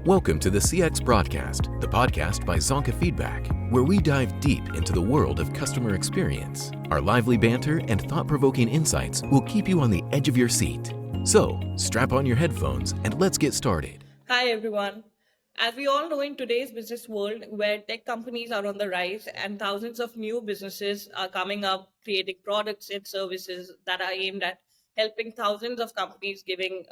Welcome to the CX Broadcast, the podcast by Zonka Feedback, where we dive deep into the world of customer experience. Our lively banter and thought-provoking insights will keep you on the edge of your seat. So, strap on your headphones and let's get started. Hi, everyone. As we all know, in today's business world, where tech companies are on the rise and thousands of new businesses are coming up, creating products and services that are aimed at helping thousands of companies gaining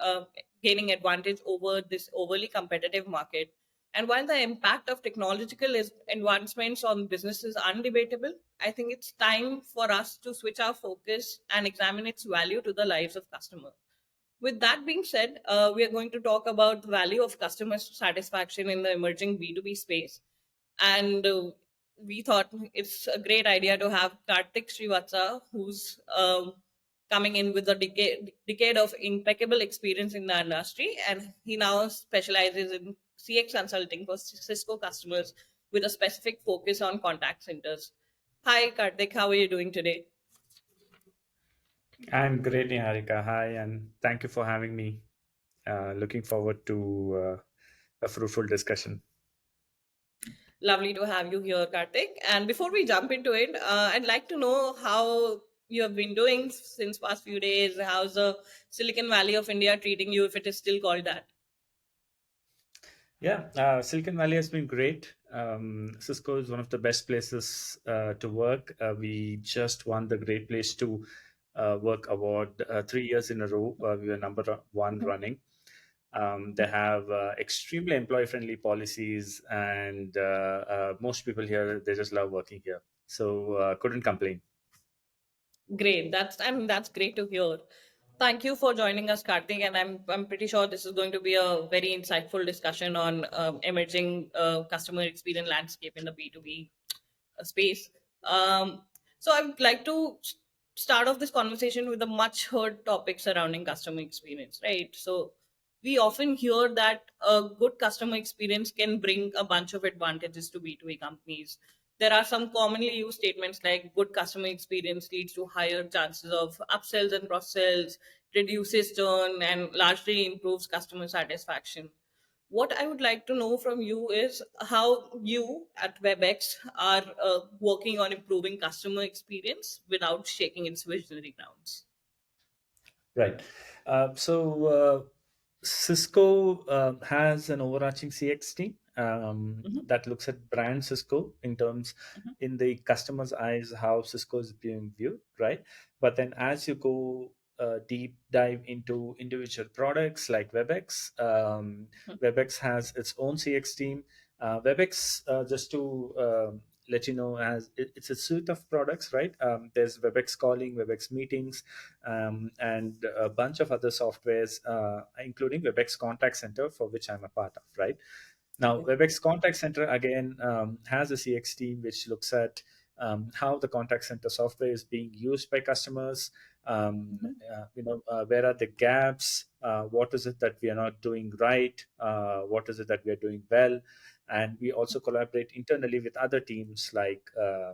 advantage over this overly competitive market. And while the impact of advancements on business is undebatable, I think it's time for us to switch our focus and examine its value to the lives of customers. With that being said, we are going to talk about the value of customer satisfaction in the emerging B2B space. And we thought it's a great idea to have Karthik Srivatsa, who's coming in with a decade of impeccable experience in the industry. And he now specializes in CX consulting for Cisco customers with a specific focus on contact centers. Hi, Karthik. How are you doing today? I'm great, Niharika. Hi, and thank you for having me. Looking forward to a fruitful discussion. Lovely to have you here, Karthik. And before we jump into it, I'd like to know how you have been doing since past few days. How's the Silicon Valley of India treating you, if it is still called that? Yeah, Silicon Valley has been great. Cisco is one of the best places to work. We just won the Great Place to Work award 3 years in a row. We were number one running. They have extremely employee-friendly policies, and most people here, they just love working here. So couldn't complain. Great. That's great to hear. Thank you for joining us, Karthik. And I'm pretty sure this is going to be a very insightful discussion on emerging customer experience landscape in the B2B space. So I would like to start off this conversation with a much heard topic surrounding customer experience, right? So we often hear that a good customer experience can bring a bunch of advantages to B2B companies. There are some commonly used statements like good customer experience leads to higher chances of upsells and cross sells, reduces churn, and largely improves customer satisfaction. What I would like to know from you is how you at Webex are working on improving customer experience without shaking its visionary grounds. Right. So Cisco has an overarching CX team Mhm, that looks at brand Cisco in terms, mhm, in the customer's eyes, how Cisco is being viewed, right? But then as you go deep dive into individual products like Webex, mhm, Webex has its own CX team. Webex, just to let you know, it's a suite of products, right? There's Webex calling, Webex meetings, and a bunch of other softwares, including Webex Contact Center, for which I'm a part of, right? Now, okay, Webex Contact Center again has a CX team which looks at how the contact center software is being used by customers. mhm, Where are the gaps? What is it that we are not doing right? What is it that we are doing well? And we also collaborate internally with other teams like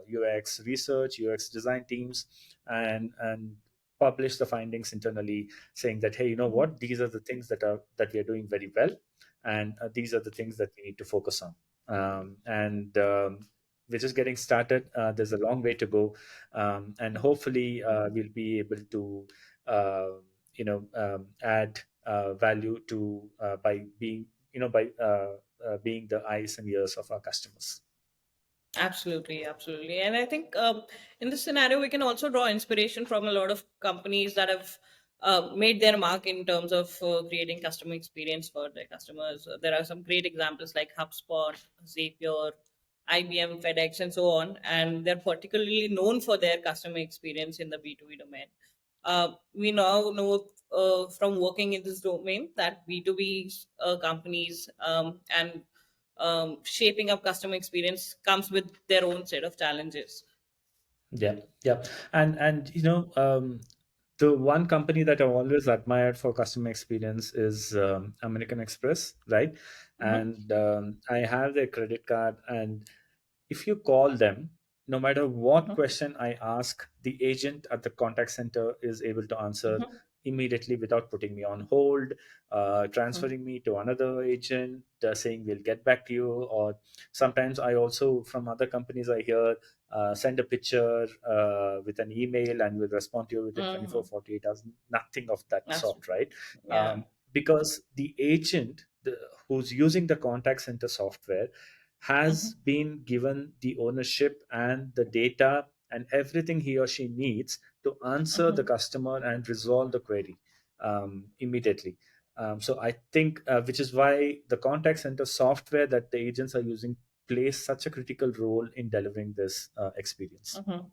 UX research, UX design teams, and publish the findings internally, saying that, hey, you know mhm. what, these are the things that we are doing very well, and these are the things that we need to focus on. And we're just getting started. There's a long way to go, and hopefully we'll be able to add value to by being being the eyes and ears of our customers. Absolutely, absolutely. And I think in this scenario, we can also draw inspiration from a lot of companies that have made their mark in terms of creating customer experience for their customers. There are some great examples like HubSpot, Zapier, IBM, FedEx, and so on. And they're particularly known for their customer experience in the B2B domain. We now know from working in this domain that B2B companies and shaping up customer experience comes with their own set of challenges. Yeah, yeah, and the one company that I've always admired for customer experience is American Express, right? Mhm, And I have their credit card, and if you call them, no matter what mhm, question I ask, the agent at the contact center is able to answer mhm. immediately without putting me on hold, transferring me to another agent, saying we'll get back to you. Or sometimes I also, from other companies, I hear send a picture with an email and we'll respond to you within 24, Mm-hmm. 48 hours. Nothing of that sort, Absolutely. right? Yeah. Because the agent who's using the contact center software Mm-hmm. has been given the ownership and the data and everything he or she needs to answer the Mm-hmm. customer and resolve the query immediately. So I think, which is why the contact center software that the agents are using plays such a critical role in delivering this experience. Mm-hmm.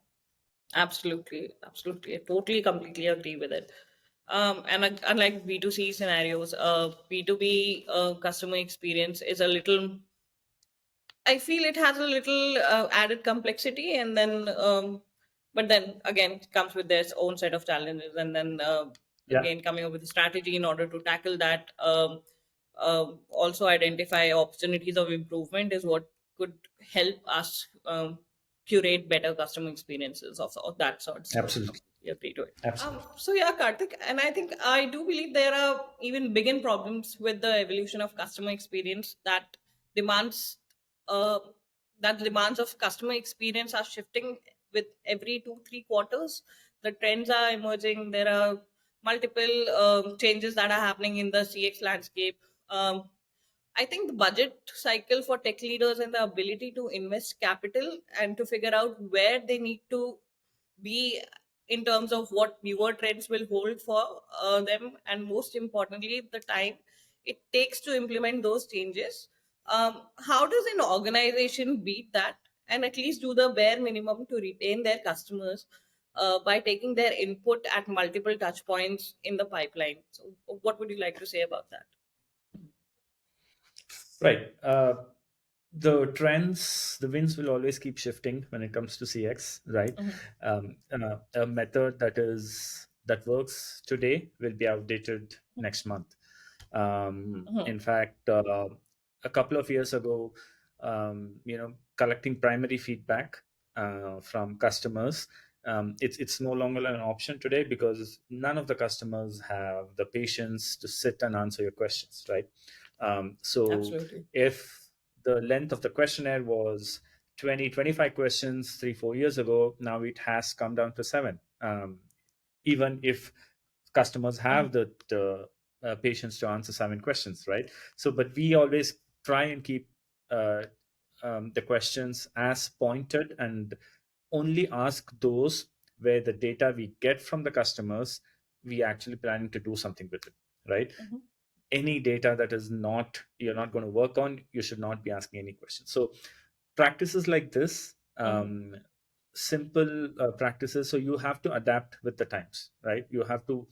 Absolutely, absolutely. I totally, completely agree with it. And unlike B2C scenarios, B2B customer experience is a little, I feel it has a little added complexity, and then, but then again, it comes with its own set of challenges, and then Yeah, again, coming up with a strategy in order to tackle that. Also, identify opportunities of improvement is what could help us curate better customer experiences of that sort. So, absolutely, completely agree to it. absolutely. So yeah, Karthik, and I think I do believe there are even bigger problems with the evolution of customer experience demands uh, that the demands of customer experience are shifting with every 2-3 quarters. The trends are emerging. There are multiple changes that are happening in the CX landscape. I think the budget cycle for tech leaders and the ability to invest capital and to figure out where they need to be in terms of what newer trends will hold for them, and most importantly, the time it takes to implement those changes. How does an organization beat that and at least do the bare minimum to retain their customers by taking their input at multiple touch points in the pipeline? So, what would you like to say about that? Right. The trends, the winds will always keep shifting when it comes to CX, right? Mm-hmm. A method that works today will be outdated next month. Mm-hmm. In fact, a couple of years ago, collecting primary feedback from customers, it's no longer an option today because none of the customers have the patience to sit and answer your questions, right? So Absolutely. if the length of the questionnaire was 20, 25 questions 3, 4 years ago, now it has come down to 7. Even if customers Mm-hmm. have the patience to answer 7 questions, right? So, but we always try and keep uh, the questions as pointed and only ask those where the data we get from the customers, we actually planning to do something with it, right? Mm-hmm. Any data that is not, you're not going to work on, you should not be asking any questions. So practices like this, Mm-hmm. simple practices, so you have to adapt with the times, right? You have to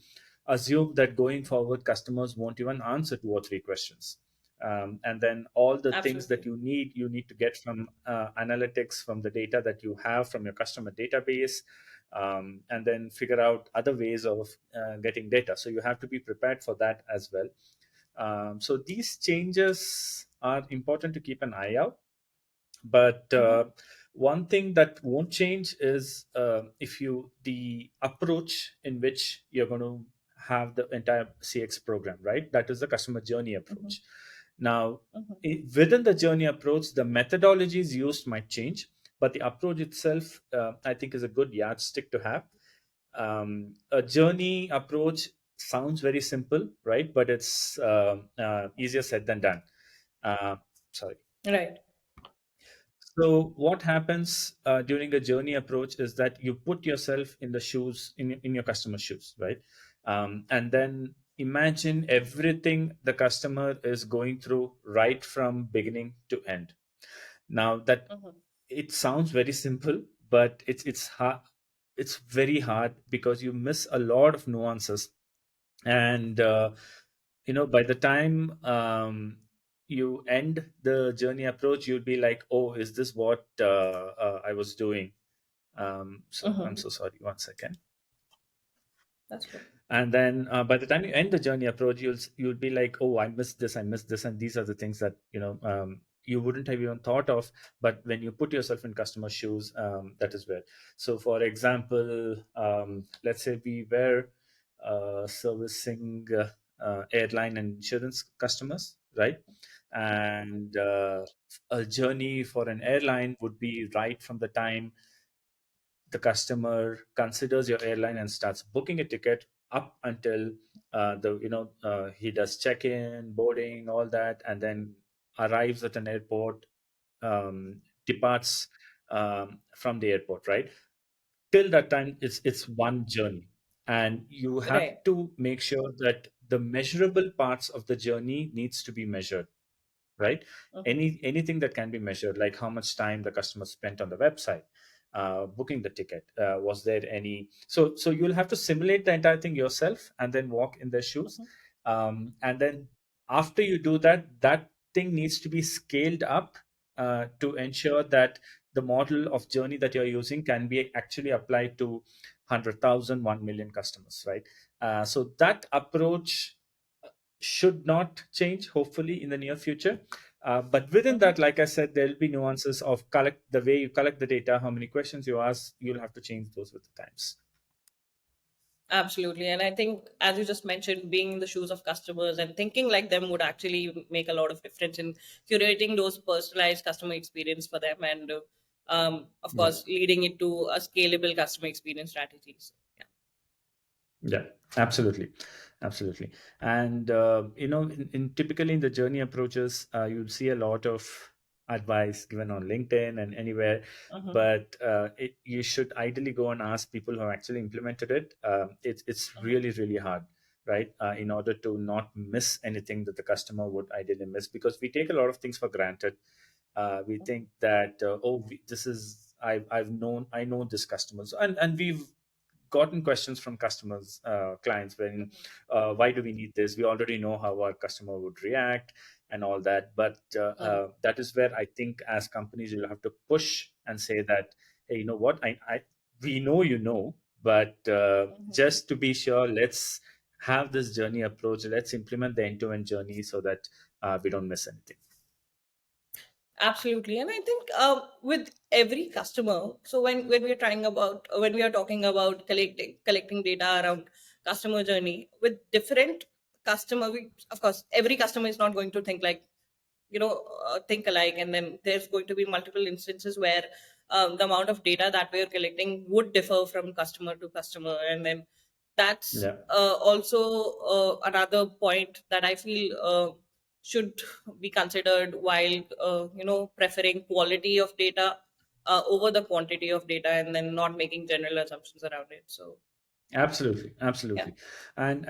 assume that going forward customers won't even answer 2 or 3 questions. And then all the things that Absolutely. you need to get from analytics from the data that you have from your customer database, and then figure out other ways of getting data. So you have to be prepared for that as well. So these changes are important to keep an eye out. But Mm-hmm. one thing that won't change is if you the approach in which you're going to have the entire CX program, right? That is the customer journey Mm-hmm. approach. Now, Mm-hmm. within the journey approach, the methodologies used might change, but the approach itself, I think, is a good yardstick to have. A journey approach sounds very simple, right? But it's easier said than done. Uh, Sorry. Right. So what happens during a journey approach is that you put yourself in the shoes in your customer's shoes, right? And then imagine everything the customer is going through right from beginning to end. Now that Mm-hmm. it sounds very simple, but it's hard. It's very hard because you miss a lot of nuances, and by the time you end the journey approach, you'll be like, oh, is this what I was doing? So I'm Mm-hmm. so sorry, 1 second. That's good. And then by the time you end the journey approach, you'll be like, oh, I missed this, and these are the things that you wouldn't have even thought of. But when you put yourself in customer shoes, that is where. So for example, let's say we were servicing airline and insurance customers, right? And a journey for an airline would be right from the time the customer considers your airline and starts booking a ticket up until he does check-in, boarding, all that, and then arrives at an airport, departs from the airport, right? Till that time, it's one journey, and you have Right. to make sure that the measurable parts of the journey needs to be measured, right? Mhm. Anything that can be measured, like how much time the customer spent on the website, booking the ticket, was there any, so you'll have to simulate the entire thing yourself and then walk in their shoes. Mhm. And then after you do that, that thing needs to be scaled up to ensure that the model of journey that you're using can be actually applied to 100,000, 1 million customers, right? So that approach should not change, hopefully, in the near future. But within Mhm. that, like I said, there'll be nuances of collect the way you collect the data, how many questions you ask. You'll have to change those with the times. Absolutely. And I think, as you just mentioned, being in the shoes of customers and thinking like them would actually make a lot of difference in curating those personalized customer experience for them and, of Yeah. course, leading it to a scalable customer experience strategies. Yeah. Yeah, absolutely, absolutely. And in typically in the journey approaches, you'll see a lot of advice given on LinkedIn and anywhere, Mhm. but you should ideally go and ask people who have actually implemented it. It's Mhm. really really hard, right? In order to not miss anything that the customer would ideally miss, because we take a lot of things for granted. We think that this is I know this customers, and we've gotten questions from customers, clients, when why do we need this? We already know how our customer would react and all that. But Mhm. that is where I think as companies you'll have to push and say that, hey, you know what, I we know, but Mhm. just to be sure, let's have this journey approach. Let's implement the end-to-end journey so that we don't miss anything. Absolutely, and I think with every customer. So when we are trying about when we are talking about collecting data around customer journey with different customer, we, of course, every customer is not going to think like think alike, and then there's going to be multiple instances where the amount of data that we're collecting would differ from customer to customer, and then that's Yeah. also another point that I feel should be considered while preferring quality of data over the quantity of data, and then not making general assumptions around it. So Absolutely, yeah. absolutely. And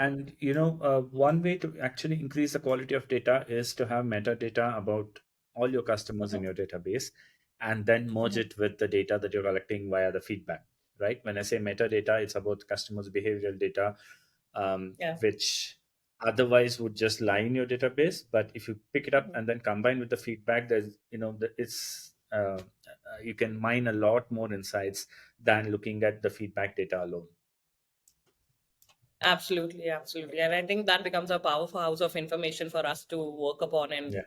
one way to actually increase the quality of data is to have metadata about all your customers in Mhm. your database, and then merge Mhm. it with the data that you're collecting via the feedback, right? When I say metadata, it's about customers' behavioral data, Yeah. which otherwise would just lie in your database. But if you pick it up Mhm. and then combine with the feedback, there's, it's you can mine a lot more insights than looking at the feedback data alone. Absolutely, absolutely. And I think that becomes a powerhouse of information for us to work upon and Yeah.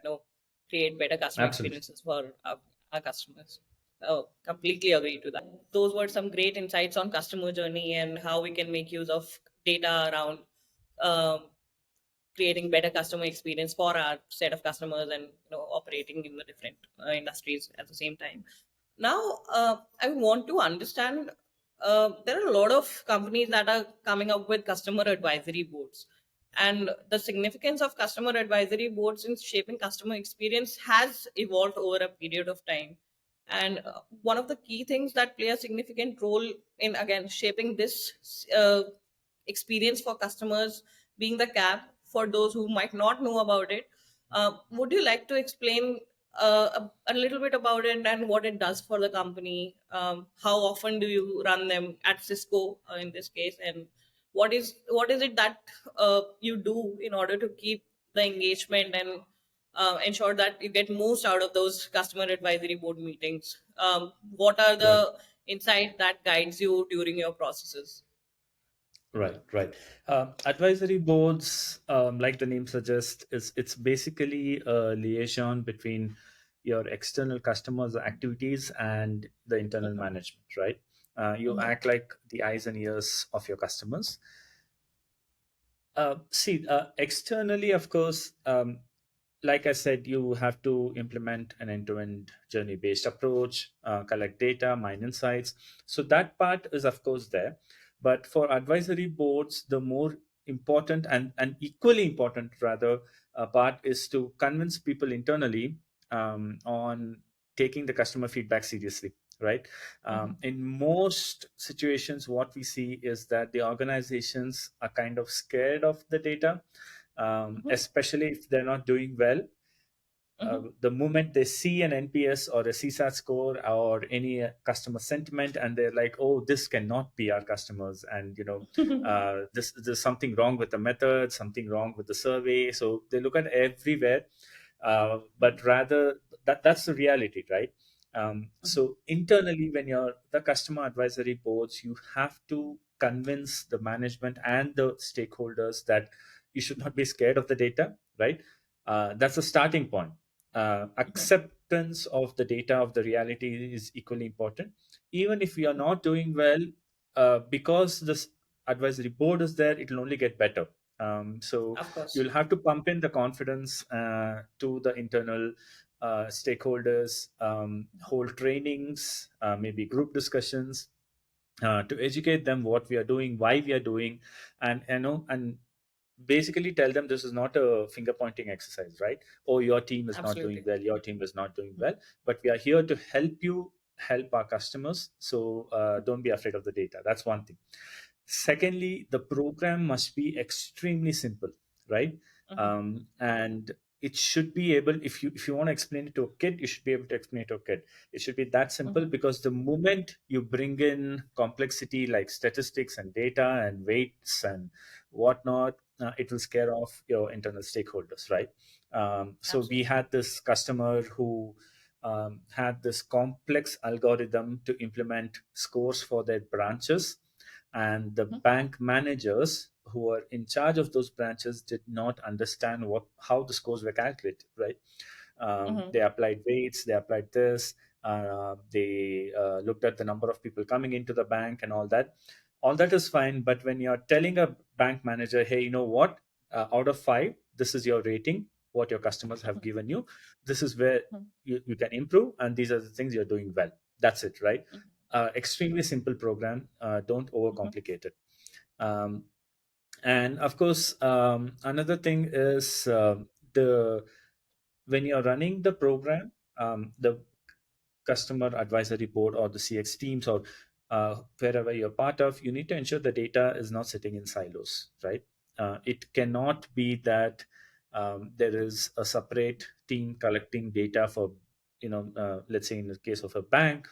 create better customer Absolutely. experiences for our customers. Oh, completely agree to that. Those were some great insights on customer journey and how we can make use of data around um, creating better customer experience for our set of customers and operating in the different industries at the same time. Now, I want to understand, there are a lot of companies that are coming up with customer advisory boards, and the significance of customer advisory boards in shaping customer experience has evolved over a period of time. And one of the key things that play a significant role in, again, shaping this experience for customers, being the cap for those who might not know about it. Would you like to explain a little bit about it and what it does for the company? How often do you run them at Cisco in this case, and what is it that you do in order to keep the engagement and ensure that you get most out of those customer advisory board meetings? What are Right. the insight that guides you during your processes? Right, right. Advisory boards, like the name suggests, is it's basically a liaison between your external customers' activities and the internal Mhm. management, right? You Mhm. act like the eyes and ears of your customers, Externally, of course, like I said, you have to implement an end-to-end journey-based approach, collect data, mine insights. So that part is, of course, there. But for advisory boards, the more important and equally important, rather, part is to convince people internally on taking the customer feedback seriously, right? In most situations, what we see is that the organizations are kind of scared of the data, Mhm. especially if they're not doing well. The moment they see an NPS or a CSAT score or any customer sentiment, and they're like, "Oh, this cannot be our customers," and this there's something wrong with the method, something wrong with the survey. So they look at everywhere, but rather that's the reality, right? So internally, when you're the customer advisory boards, you have to convince the management and the stakeholders that you should not be scared of the data, right? That's a starting point. Acceptance of the data of the reality is equally important. Even if we are not doing well, because this advisory board is there, it will only get better. So Of course. you'll have to pump in the confidence to the internal stakeholders, hold trainings, maybe group discussions, to educate them what we are doing, why we are doing, and basically tell them this is not a finger pointing exercise, right? Oh, your team is not doing Absolutely. well, your team is not doing well, but we are here to help you help our customers. So don't be afraid of the data. That's one thing. Secondly, the program must be extremely simple, right? And it should be able, if you want to explain it to a kid, you should be able to explain it to a kid. It should be that simple, because the moment you bring in complexity like statistics and data and weights and whatnot, it will scare off your internal stakeholders, right? So we Absolutely. had this customer who had this complex algorithm to implement scores for their branches, and the bank managers who were in charge of those branches did not understand how the scores were calculated, right? They applied weights, they applied this, they looked at the number of people coming into the bank and all that. All that is fine, but when you're telling a bank manager, hey, you know what, out of 5, this is your rating, what your customers have given you, this is where you can improve, and these are the things you're doing well. That's it, right? Extremely simple program. Don't overcomplicate it. Um, and of course, another thing is, the when you're running the program, the customer advisory board or the CX teams, or wherever you're part of, you need to ensure the data is not sitting in silos, right? It cannot be that there is a separate team collecting data for, let's say in the case of a bank,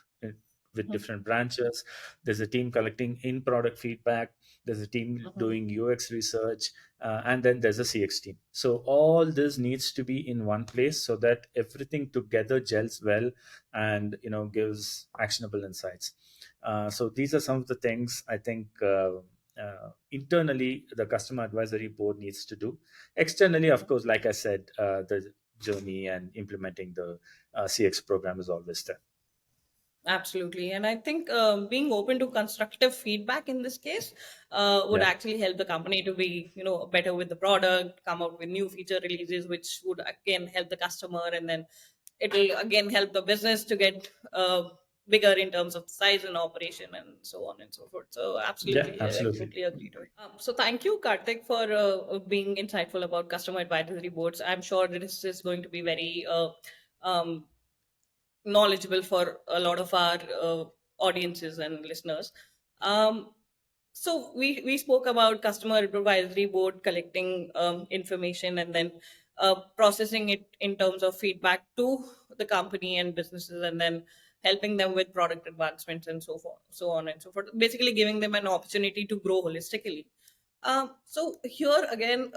with different branches, there's a team collecting in product feedback, there's a team doing UX research, and then there's a CX team. So all this needs to be in one place so that everything together gels well and gives actionable insights. So these are some of the things I think internally the customer advisory board needs to do. Externally, of course, like I said, the journey and implementing the CX program is always there. Absolutely. And I think being open to constructive feedback in this case would Yeah. actually help the company to be, better with the product, come out with new feature releases, which would again help the customer. And then it will again help the business to get bigger in terms of size and operation and so on and so forth. So Yeah, absolutely, I absolutely. totally agree to it. So thank you, Karthik, for being insightful about customer advisory boards. I'm sure this is going to be very um, knowledgeable for a lot of our audiences and listeners. Um, so we spoke about customer advisory board collecting information and then processing it in terms of feedback to the company and businesses, and then helping them with product advancements and so forth, so on and so forth. Basically, giving them an opportunity to grow holistically. So here again,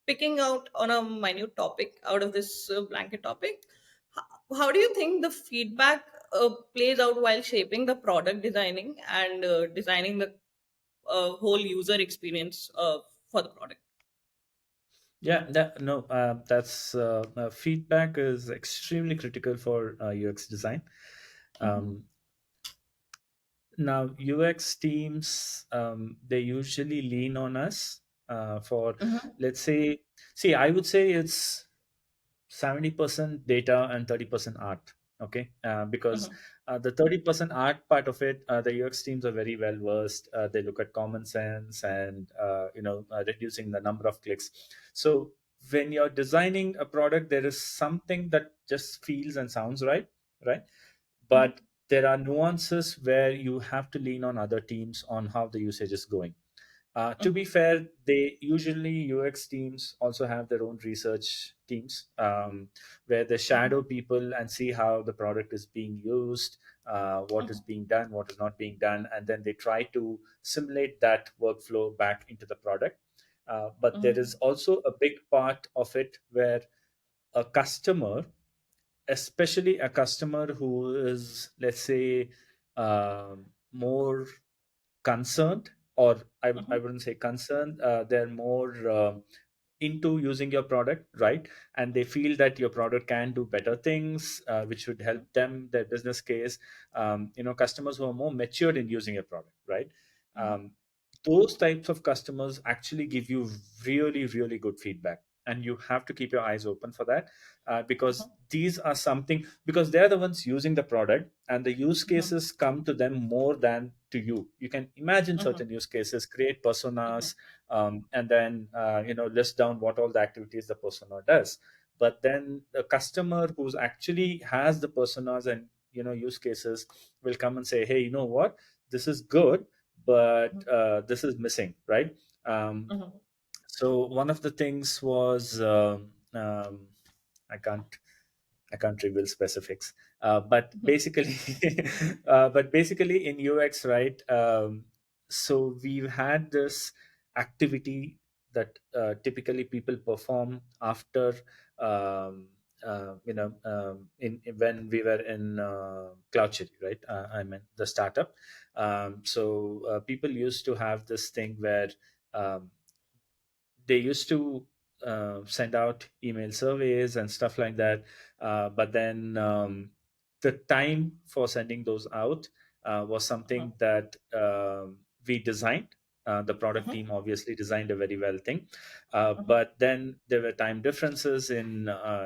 picking out on a minute topic out of this blanket topic, how do you think the feedback plays out while shaping the product designing and designing the whole user experience for the product? Yeah, that's feedback is extremely critical for UX design. Um, Now, UX teams, they usually lean on us For, Mhm. let's say, see, I would say it's 70% data and 30% art. Okay, because Mhm. the 30% art part of it, the UX teams are very well versed. They look at common sense and reducing the number of clicks. So when you're designing a product, there is something that just feels and sounds right, right? Mhm. But there are nuances where you have to lean on other teams on how the usage is going. To be Mhm. fair, they usually UX teams also have their own research teams, where they Mhm. shadow people and see how the product is being used, what is Mhm. being done, what is not being done, and then they try to simulate that workflow back into the product. But there Mhm. is also a big part of it where a customer, especially a customer who is, let's say, more concerned, or I Mhm. wouldn't say concerned, they're more into using your product, right? And they feel that your product can do better things, which would help them, their business case. Customers who are more matured in using your product, right? Mhm. um, those types of customers actually give you really, really good feedback, and you have to keep your eyes open for that, because these are something, because they're the ones using the product, and the use Mhm. cases come to them more than to you. You can imagine Mhm. certain use cases, create Mhm. personas, and then list down what all the activities the persona does. But then the customer who's actually has the personas and use cases will come and say, hey, you know what, this is good, but Mhm. this is missing, right? um, Mhm. so one of the things was, I can't I can't reveal specifics, but Mhm. basically, in UX, right? So we've had this activity that typically people perform after, in when we were in Cloudcherry, right? I mean the startup. So people used to have this thing where um, they used to send out email surveys and stuff like that. But then the time for sending those out was something that we designed. The product Mhm. team obviously designed a very well thing. Mhm. But then there were time differences in,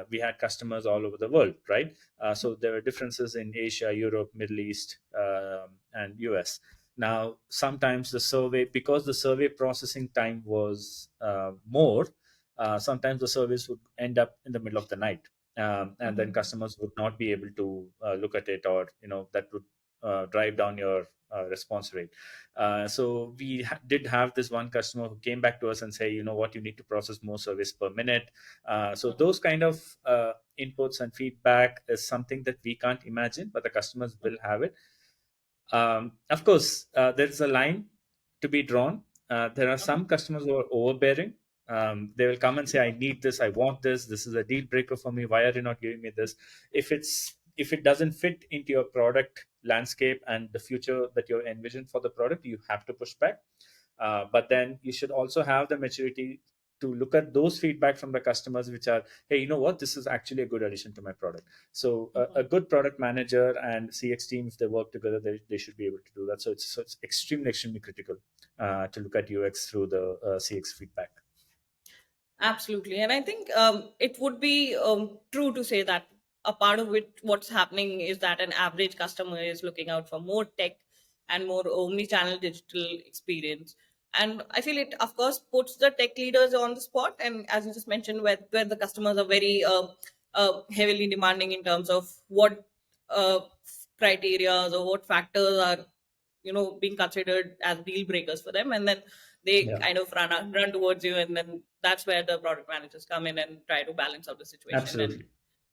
we had customers all over the world, right? So there were differences in Asia, Europe, Middle East, and US. Now, sometimes the survey, because the survey processing time was more, sometimes the surveys would end up in the middle of the night, and then Mhm. customers would not be able to look at it, or that would drive down your response rate. So we did have this one customer who came back to us and say, you know what, you need to process more surveys per minute. So those kind of inputs and feedback is something that we can't imagine, but the customers will have it. Of course, there's a line to be drawn. There are some customers who are overbearing. They will come and say, "I need this. I want this. This is a deal breaker for me. Why are you not giving me this?" If it doesn't fit into your product landscape and the future that you envision for the product, you have to push back. But then you should also have the maturity to look at those feedback from the customers, which are, hey, you know what, this is actually a good addition to my product. So a Mhm. good product manager and CX team, if they work together, they should be able to do that. So it's extremely, extremely critical to look at UX through the CX feedback. Absolutely. And I think it would be true to say that a part of it, what's happening is that an average customer is looking out for more tech and more omni-channel digital experience. And I feel it, of course, puts the tech leaders on the spot. And as you just mentioned, where the customers are very heavily demanding in terms of what uh, criteria or what factors are being considered as deal breakers for them, and then they Yeah, kind of run towards you, and then that's where the product managers come in and try to balance out the situation. And absolutely,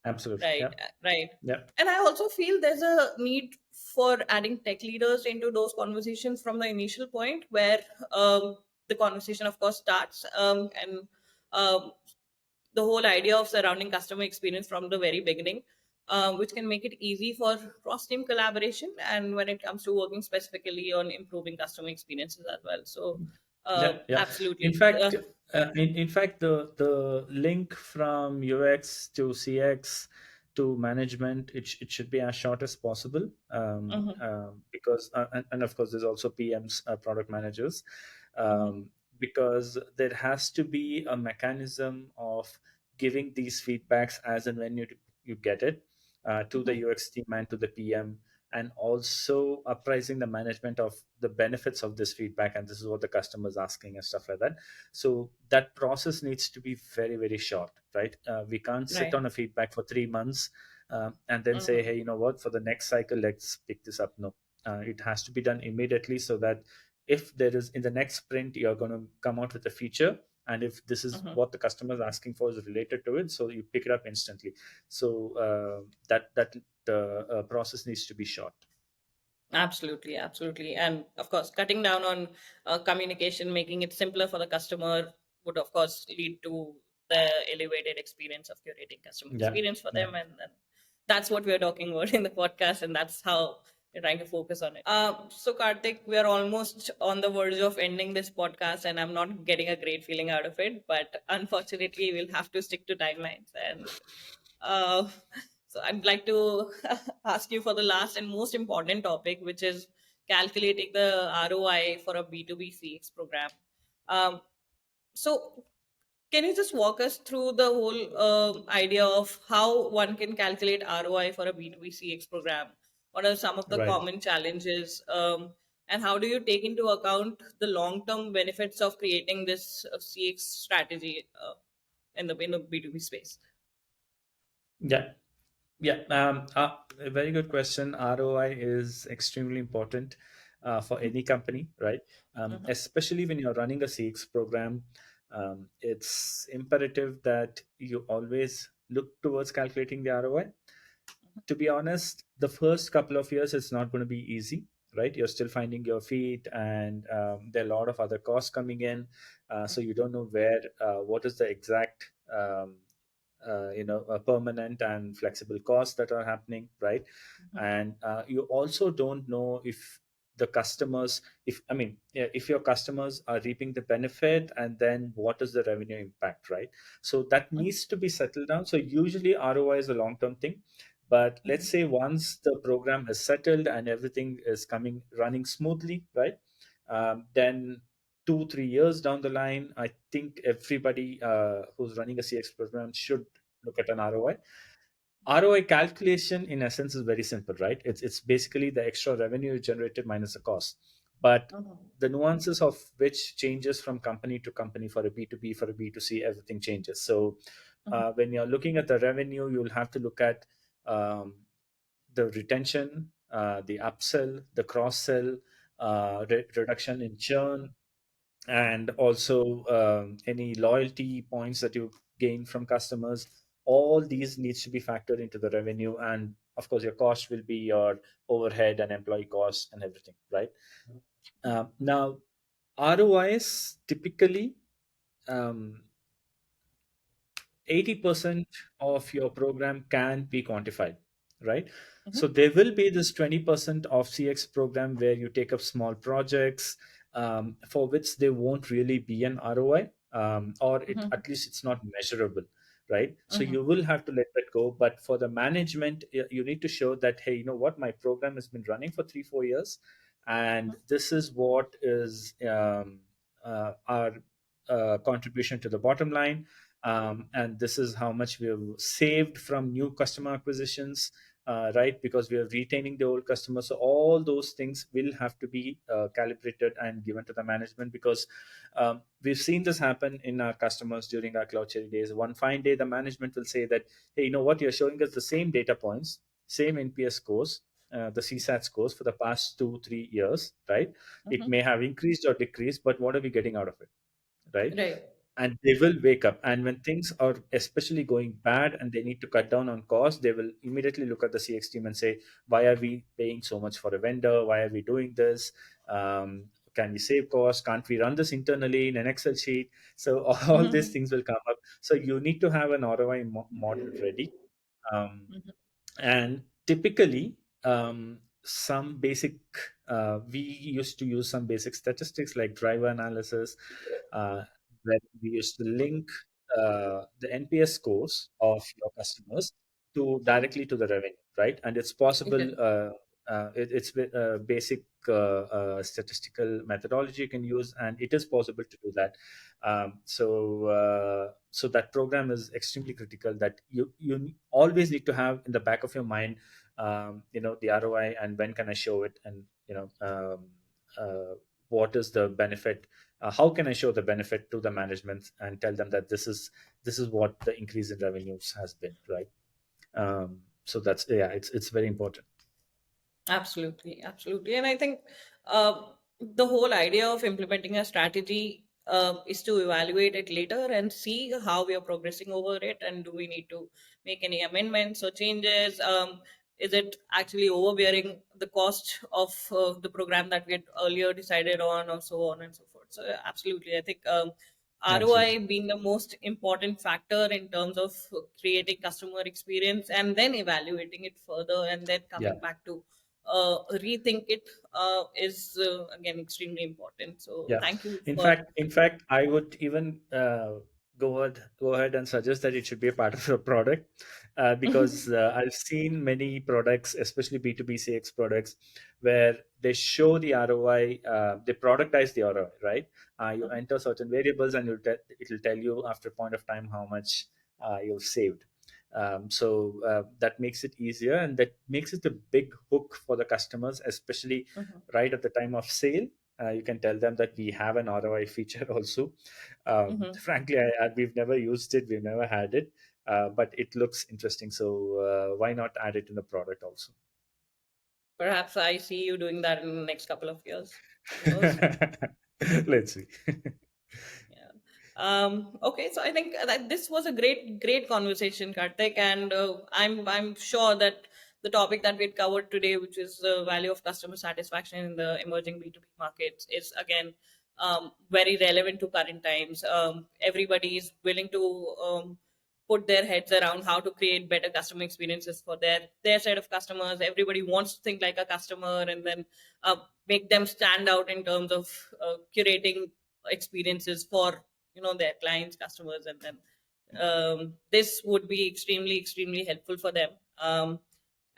absolutely. right, Yeah, right. yeah, And I also feel there's a need for adding tech leaders into those conversations from the initial point where the conversation of course starts, and um, the whole idea of surrounding customer experience from the very beginning, which can make it easy for cross team collaboration and when it comes to working specifically on improving customer experiences as well. So, yeah, yeah. In absolutely. fact, in fact, the link from UX to CX to management, it should be as short as possible, Mhm, because and of course there's also PMs, product managers, mhm, um, because there has to be a mechanism of giving these feedbacks as and when you get it, to the Mhm. UX team and to the PM, and also apprising the management of the benefits of this feedback, and this is what the customer is asking and stuff like that. So that process needs to be very, very short, right? We can't sit Right. on a feedback for 3 months, and then say, Mhm. hey, you know what, for the next cycle, let's pick this up. No, it has to be done immediately, so that if there is, in the next sprint, you're going to come out with a feature, and if this is Mhm. what the customer is asking for is related to it, so you pick it up instantly. So that the process needs to be short. Absolutely, absolutely. And of course, cutting down on communication, making it simpler for the customer would, of course, lead to the elevated experience of curating customer Yeah, experience for yeah, them. And that's what we're talking about in the podcast. And that's how we're trying to focus on it. So, Karthik, we are almost on the verge of ending this podcast, and I'm not getting a great feeling out of it. But unfortunately, we'll have to stick to timelines. And uh, so I'd like to ask you for the last and most important topic, which is calculating the ROI for a B2B CX program. Um, so can you just walk us through the whole idea of how one can calculate ROI for a B2B CX program? What are some of the right. common challenges? And how do you take into account the long-term benefits of creating this CX strategy in the B2B space? Yeah, yeah. A very good question. ROI is extremely important for any company, right? Mhm. Especially when you're running a CX program, it's imperative that you always look towards calculating the ROI. To be honest, the first couple of years it's not going to be easy, right? You're still finding your feet, and there are a lot of other costs coming in, so you don't know where what is the exact permanent and flexible costs that are happening, right? And you also don't know if the customers, if I mean, yeah, if your customers are reaping the benefit, and then what is the revenue impact, right? So that needs to be settled down. So usually ROI is a long term thing, but let's say once the program has settled and everything is coming running smoothly, right? Then 2 3 years down the line, I think everybody who's running a CX program should look at an ROI. ROI calculation, in essence, is very simple, right? It's basically the extra revenue generated minus the cost. But Mhm. the nuances of which changes from company to company. For a B2B, for a B2C, everything changes. So when you're looking at the revenue, you'll have to look at um, the retention, the upsell, the cross sell, reduction in churn, and also any loyalty points that you gain from customers. All these needs to be factored into the revenue, and of course your cost will be your overhead and employee costs and everything, right? Now, ROIs typically, um, 80% of your program can be quantified, right? So Mhm. there will be this 20% of CX program where you take up small projects, for which there won't really be an ROI, or Mhm. at least it's not measurable, right? So Mhm. you will have to let that go. But for the management, you need to show that, hey, you know what, my program has been running for 3 4 years, and this is what is our contribution to the bottom line, and this is how much we have saved from new customer acquisitions, right? Because we are retaining the old customers. So all those things will have to be calibrated and given to the management, because we've seen this happen in our customers during our cloud cherry days. One fine day, the management will say that, hey, you know what, you're showing us the same data points, same NPS scores, the CSAT scores for the past 2 3 years, right? It Mhm. may have increased or decreased, but what are we getting out of it, right? Right. And they will wake up, and when things are especially going bad and they need to cut down on costs, they will immediately look at the CX team and say, why are we paying so much for a vendor? Why are we doing this? Can we save costs? Can't we run this internally in an Excel sheet? So all these Mhm. things will come up. So you need to have an ROI model ready. um, Mhm. and typically, some basic we used to use some basic statistics like driver analysis, uh, where we used to link the NPS scores of your customers to directly to the revenue, right? And it's possible Okay. it's basic statistical methodology you can use, and it is possible to do that. So that program is extremely critical, that you always need to have in the back of your mind, the ROI, and when can I show it, and uh, what is the benefit, how can I show the benefit to the management and tell them that this is what the increase in revenues has been, right? So that's, yeah, it's very important. Absolutely, absolutely. And I think uh, the whole idea of implementing a strategy is to evaluate it later and see how we are progressing over it, and do we need to make any amendments or changes. Is it actually overbearing the cost of the program that we had earlier decided on, or so on and so forth. So absolutely, I think Absolutely. ROI being the most important factor in terms of creating customer experience, and then evaluating it further, and then Yeah. coming back to rethink it is again extremely important. So Yeah. thank you In for. fact, in fact, I would even go ahead and suggest that it should be a part of your product, because I've seen many products, especially B2B CX products, where they show the ROI, they productize the ROI, right? You enter certain variables, and it'll tell you after a point of time how much you've saved. So that makes it easier, and that makes it a big hook for the customers, especially Mhm. right at the time of sale. You can tell them that we have an ROI feature also. Mhm. Frankly, we've never used it, we've never had it, but it looks interesting. So why not add it in the product also? Perhaps I see you doing that in the next couple of years. Who knows? Let's see. Yeah. Okay, so I think that this was a great conversation, Karthik, and I'm sure that the topic that we had covered today, which is the value of customer satisfaction in the emerging B2B markets, is again very relevant to current times. Everybody is willing to put their heads around how to create better customer experiences for their set of customers. Everybody wants to think like a customer, and then make them stand out in terms of curating experiences for their clients, customers, and then this would be extremely helpful for them.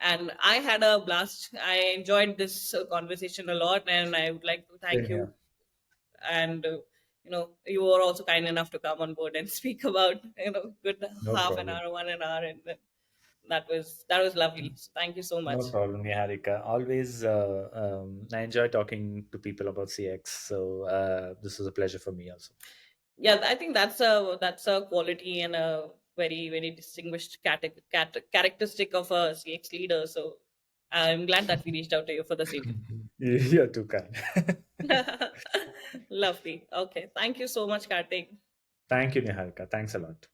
And I had a blast. I enjoyed this conversation a lot, and I would like to Same thank you. here. And you were also kind enough to come on board and speak about good No half an problem. hour, 1 hour, and then that was lovely. So thank you so No much. problem, Niharika. Always, I enjoy talking to people about CX. So this was a pleasure for me also. Yeah, I think that's a quality and a very distinguished characteristic of a CX leader. So I'm glad that we reached out to you for the same. You're too kind. Lovely. Okay, thank you so much, Karthik. Thank you, Niharika. Thanks a lot.